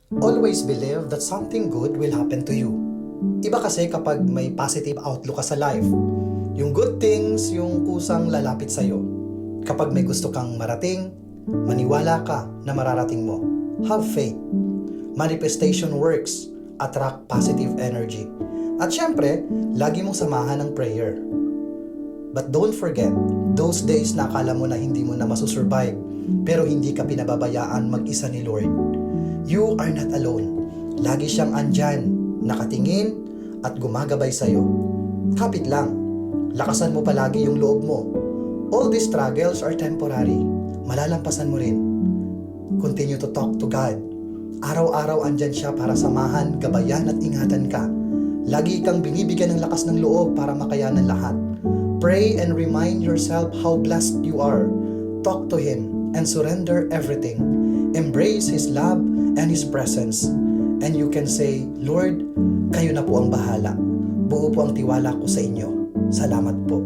Always believe that something good will happen to you. Iba kasi kapag may positive outlook ka sa life. Yung good things, yung kusang lalapit sa'yo. Kapag may gusto kang marating, maniwala ka na mararating mo. Have faith. Manifestation works. Attract positive energy. At syempre, lagi mong samahan ng prayer. But don't forget, those days na akala mo na hindi mo na masusurvive, pero hindi ka pinababayaan mag-isa ni Lord. You are not alone. Lagi siyang andyan, nakatingin at gumagabay sa'yo. Kapit lang. Lakasan mo palagi yung loob mo. All these struggles are temporary. Malalampasan mo rin. Continue to talk to God. Araw-araw andyan siya para samahan, gabayan at ingatan ka. Lagi kang binibigyan ng lakas ng loob para makayanan lahat. Pray and remind yourself how blessed you are. Talk to Him and surrender everything. Embrace His love and His presence. And you can say, Lord, kayo na po ang bahala. Buo po ang tiwala ko sa inyo. Salamat po.